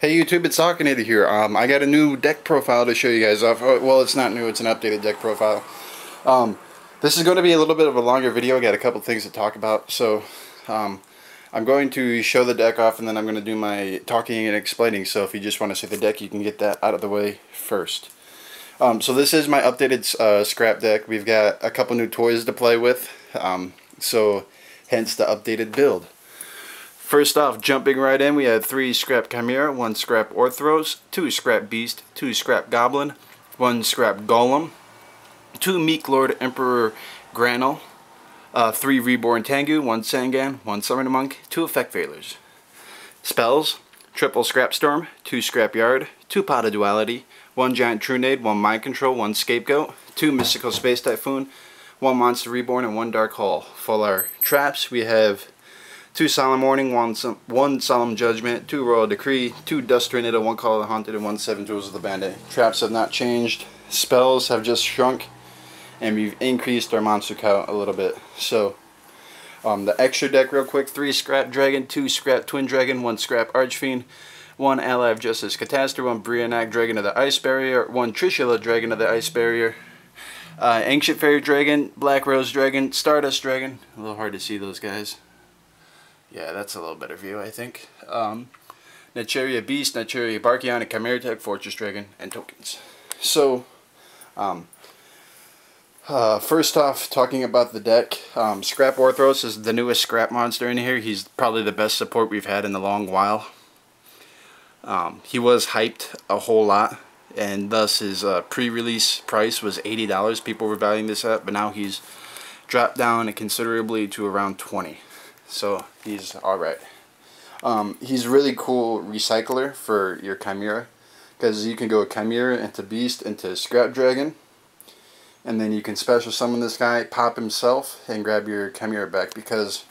Hey YouTube, it's TheHawkinator here. I got a new deck profile to show you guys off. Well, it's not new, it's an updated deck profile. This is going to be a little bit of a longer video. I got a couple things to talk about. So, I'm going to show the deck off and then I'm going to do my talking and explaining. So if you just want to see the deck, you can get that out of the way first. So this is my updated scrap deck. We've got a couple new toys to play with. So hence the updated build. First off, jumping right in, we have 3 scrap Chimera, 1 scrap Orthros, 2 scrap Beast, 2 scrap Goblin, 1 scrap Golem, 2 Meek Lord Emperor Granel, 3 Reborn Tengu, 1 Sangan, 1 Summoner Monk, 2 Effect Failures. Spells, triple Scrap Storm, 2 Scrap Yard, 2 Pot of Duality, 1 Giant Trunade, 1 Mind Control, 1 Scapegoat, 2 Mystical Space Typhoon, 1 Monster Reborn, and 1 Dark Hole. For our traps, we have 2 Solemn Warning, 1 Solemn Judgment, 2 Royal Decree, 2 Dust Tornado, 1 Call of the Haunted, and 1 7 Tools of the Bandit. Traps have not changed. Spells have just shrunk, and we've increased our monster count a little bit. So, the extra deck real quick, 3 Scrap Dragon, 2 Scrap Twin Dragon, 1 Scrap Archfiend, 1 Ally of Justice Catastrophe, 1 Brianak Dragon of the Ice Barrier, 1 Trishula Dragon of the Ice Barrier, Ancient Fairy Dragon, Black Rose Dragon, Stardust Dragon. A little hard to see those guys. Yeah, that's a little better view, I think. Necheria Beast, Necheria Barkion, and Chimera Tech, Fortress Dragon, and tokens. So, first off, talking about the deck, Scrap Orthros is the newest scrap monster in here. He's probably the best support we've had in a long while. He was hyped a whole lot, and thus his pre-release price was $80. People were valuing this up, but now he's dropped down considerably to around $20. So he's alright. He's a really cool recycler for your Chimera, because you can go Chimera into Beast into Scrap Dragon, and then you can special summon this guy, pop himself, and grab your Chimera back, because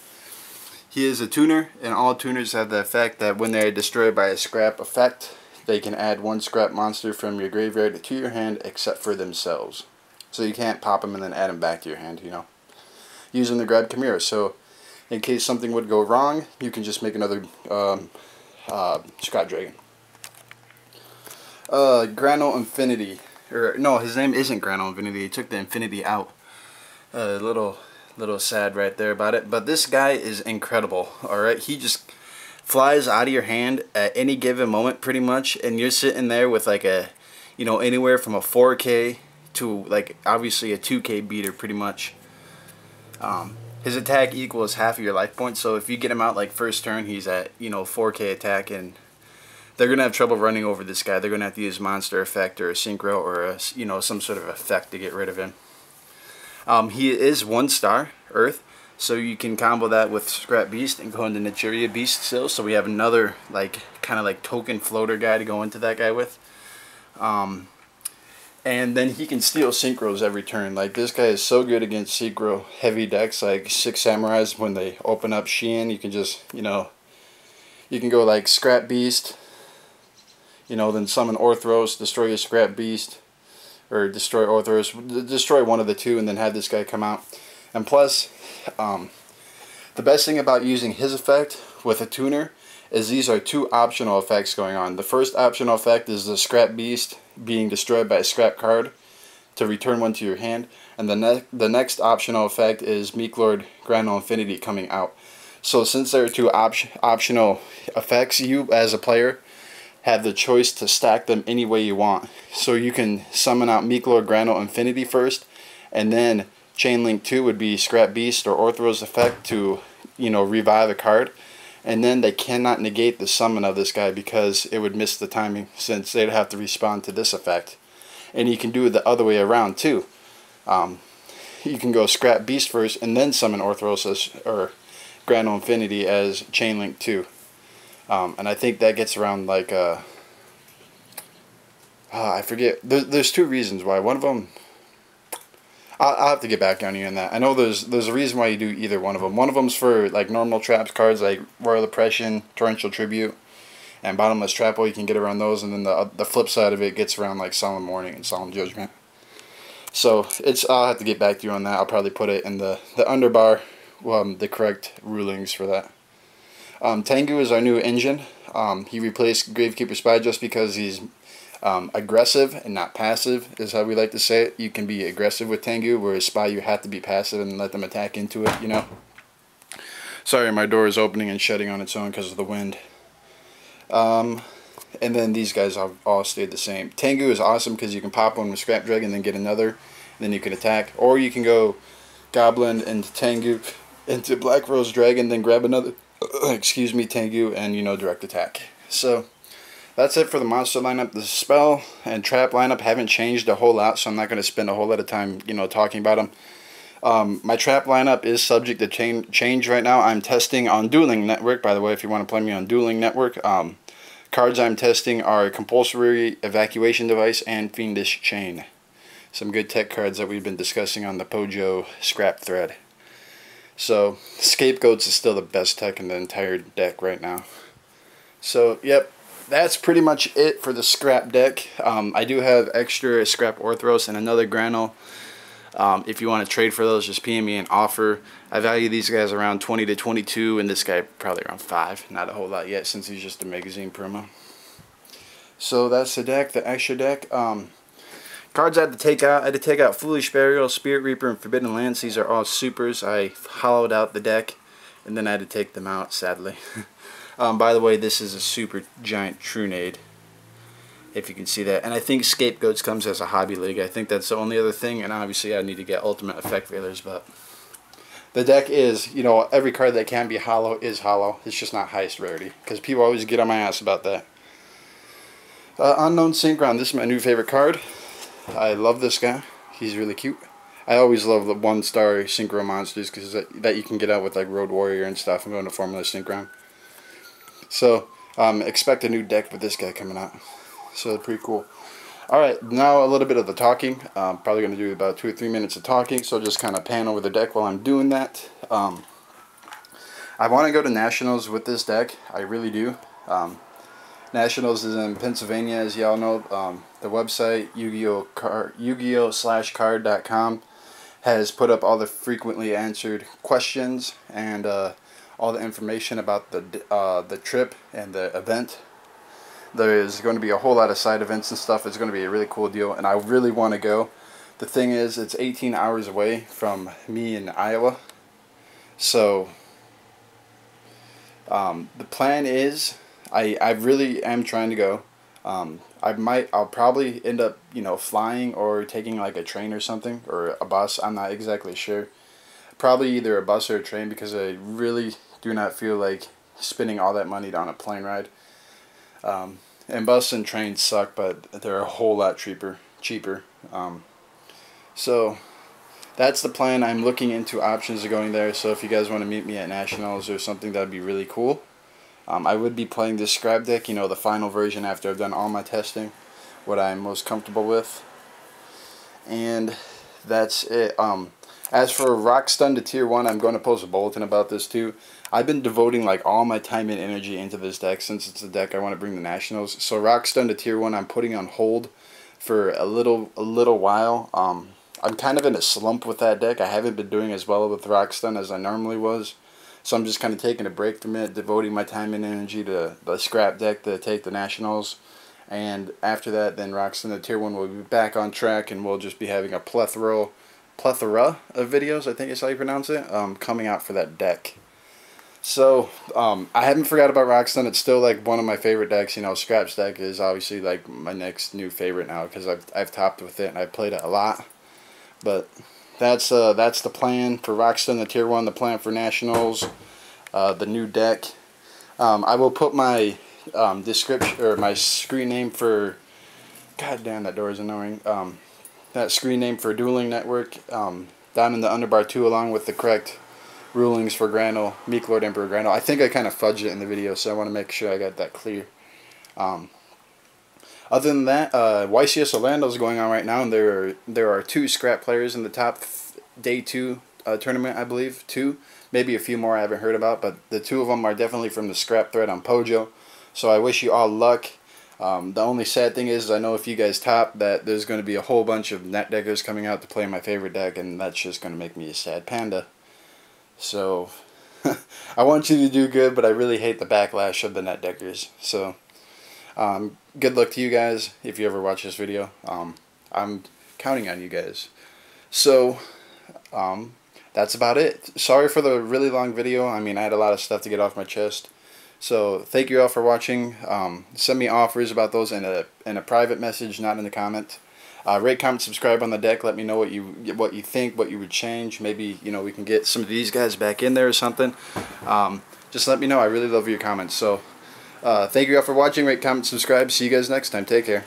he is a tuner, and all tuners have the effect that when they're destroyed by a scrap effect, they can add 1 scrap monster from your graveyard to your hand except for themselves. So you can't pop them and then add them back to your hand, you know, using the grab Chimera. So in case something would go wrong, you can just make another Scrap Dragon. Grannel Infinity. Or, no, his name isn't Grannel Infinity. He took the Infinity out. Little sad right there about it. But this guy is incredible, alright? He just flies out of your hand at any given moment, pretty much. And you're sitting there with like a, you know, anywhere from a 4K to like obviously a 2K beater, pretty much. His attack equals half of your life points, so if you get him out like first turn, he's at, you know, 4K attack, and they're gonna have trouble running over this guy. They're gonna have to use monster effect or a synchro or a, you know, some sort of effect to get rid of him. He is 1 star Earth, so you can combo that with Scrap Beast and go into Necheria Beast still. So we have another like kind of like token floater guy to go into that guy with. And then he can steal synchros every turn. Like, this guy is so good against synchro heavy decks, like 6 Samurais. When they open up Shein, you can just, you know, you can go like Scrap Beast, you know, then summon Orthros, destroy your Scrap Beast, or destroy Orthros, destroy one of the two, and then have this guy come out. And plus, the best thing about using his effect with a tuner is these are 2 optional effects going on. The first optional effect is the Scrap Beast being destroyed by a scrap card to return 1 to your hand, and the next optional effect is Meek Lord Grannel Infinity coming out. So since there are 2 optional effects, you as a player have the choice to stack them any way you want. So you can summon out Meek Lord Grannel Infinity first, and then Chain Link 2 would be Scrap Beast or Orthros effect to, you know, revive a card. And then they cannot negate the summon of this guy because it would miss the timing, since they'd have to respond to this effect. And you can do it the other way around too. You can go Scrap Beast first and then summon Orthros or Grannel Infinity as Chain Link 2. And I think that gets around like I forget. There's 2 reasons why. One of them, I'll have to get back on you on that. I know there's a reason why you do either one of them. One of them's for like normal traps cards like Royal Oppression, Torrential Tribute, and Bottomless Trap. You can get around those, and then the flip side of it gets around like Solemn Warning and Solemn Judgment. So I'll have to get back to you on that. I'll probably put it in the underbar, the correct rulings for that. Tengu is our new engine. He replaced Gravekeeper Spy just because he's aggressive and not passive, is how we like to say it. You can be aggressive with Tengu, whereas Spy you have to be passive and let them attack into it, you know. Sorry, my door is opening and shutting on its own because of the wind. And then these guys have all stayed the same. Tengu is awesome because you can pop one with Scrap Dragon, then get another, and then you can attack. Or you can go Goblin into Tengu, into Black Rose Dragon, then grab another, excuse me, Tengu, and, you know, direct attack. So that's it for the monster lineup. The spell and trap lineup haven't changed a whole lot, so I'm not going to spend a whole lot of time, you know, talking about them. My trap lineup is subject to change right now. I'm testing on Dueling Network, by the way, if you want to play me on Dueling Network. Cards I'm testing are Compulsory Evacuation Device and Fiendish Chain. Some good tech cards that we've been discussing on the Pojo scrap thread. So, Scapegoats is still the best tech in the entire deck right now. So, yep, that's pretty much it for the scrap deck. I do have extra scrap Orthros and another Granel. If you want to trade for those, just PM me an offer. I value these guys around 20 to 22, and this guy probably around 5. Not a whole lot yet, since he's just a magazine promo. So that's the deck, the extra deck. Cards I had to take out. I had to take out Foolish Burial, Spirit Reaper, and Forbidden Lance. These are all supers. I hollowed out the deck, and then I had to take them out, sadly. By the way, this is a super giant Trunade, if you can see that. And I think Scapegoats comes as a hobby league. I think that's the only other thing, and obviously I need to get Ultimate Effect Veilers, but the deck is, you know, every card that can be hollow is hollow. It's just not highest rarity, because people always get on my ass about that. Unknown Synchron, this is my new favorite card. I love this guy. He's really cute. I always love the 1-star Synchro monsters, because that you can get out with like Road Warrior and stuff and go into Formula Synchron. So, expect a new deck with this guy coming out. So, pretty cool. Alright, now a little bit of the talking. Probably going to do about 2 or 3 minutes of talking, so just kind of pan over the deck while I'm doing that. I want to go to Nationals with this deck. I really do. Nationals is in Pennsylvania, as y'all know. The website, Yu-Gi-Oh!/card.com, has put up all the frequently answered questions and all the information about the trip and the event. There is going to be a whole lot of side events and stuff. It's going to be a really cool deal, and I really want to go. The thing is, it's 18 hours away from me in Iowa. So, the plan is, I really am trying to go. I'll probably end up, you know, flying or taking like a train or something, or a bus. I'm not exactly sure. Probably either a bus or a train, because I really do not feel like spending all that money on a plane ride. And bus and trains suck, but they're a whole lot cheaper. So that's the plan. I'm looking into options of going there. So if you guys want to meet me at Nationals or something, that'd be really cool. I would be playing this scrap deck, you know, the final version after I've done all my testing, what I'm most comfortable with. And that's it. As for Rock Stun to Tier 1, I'm going to post a bulletin about this too. I've been devoting like all my time and energy into this deck since it's the deck I want to bring to Nationals. So Rock Stun to Tier 1 I'm putting on hold for a little while. I'm kind of in a slump with that deck. I haven't been doing as well with Rock Stun as I normally was. So I'm just kind of taking a break from it, devoting my time and energy to the scrap deck to take the Nationals. And after that, then Rock Stun to Tier 1 will be back on track, and we'll just be having a plethora of videos, I think is how you pronounce it, coming out for that deck. So, I haven't forgot about Rock Stun. It's still like one of my favorite decks. You know, Scrap's deck is obviously like my next new favorite now, because I've topped with it and I've played it a lot. But that's the plan for Rock Stun, the Tier 1, the plan for Nationals, the new deck. I will put my description, or my screen name for, god damn, that door is annoying, that screen name for Dueling Network down in the underbar too, along with the correct rulings for Granel, Meek Lord Emperor Granel. I think I kind of fudged it in the video, so I want to make sure I got that clear. Other than that, YCS Orlando is going on right now, and there are 2 scrap players in the top day 2 tournament, I believe. 2, maybe a few more I haven't heard about, but the 2 of them are definitely from the scrap thread on Pojo. So I wish you all luck. The only sad thing is, I know if you guys top, that there's going to be a whole bunch of net deckers coming out to play my favorite deck, and that's just going to make me a sad panda. So I want you to do good, but I really hate the backlash of the net deckers. So, good luck to you guys if you ever watch this video. I'm counting on you guys. So, that's about it. Sorry for the really long video. I mean, I had a lot of stuff to get off my chest. So, thank you all for watching. Send me offers about those in a private message, not in the comment. Rate, comment, subscribe on the deck. Let me know what you think, what you would change. Maybe, you know, we can get some of these guys back in there or something. Just let me know. I really love your comments. So, thank you all for watching. Rate, comment, subscribe. See you guys next time. Take care.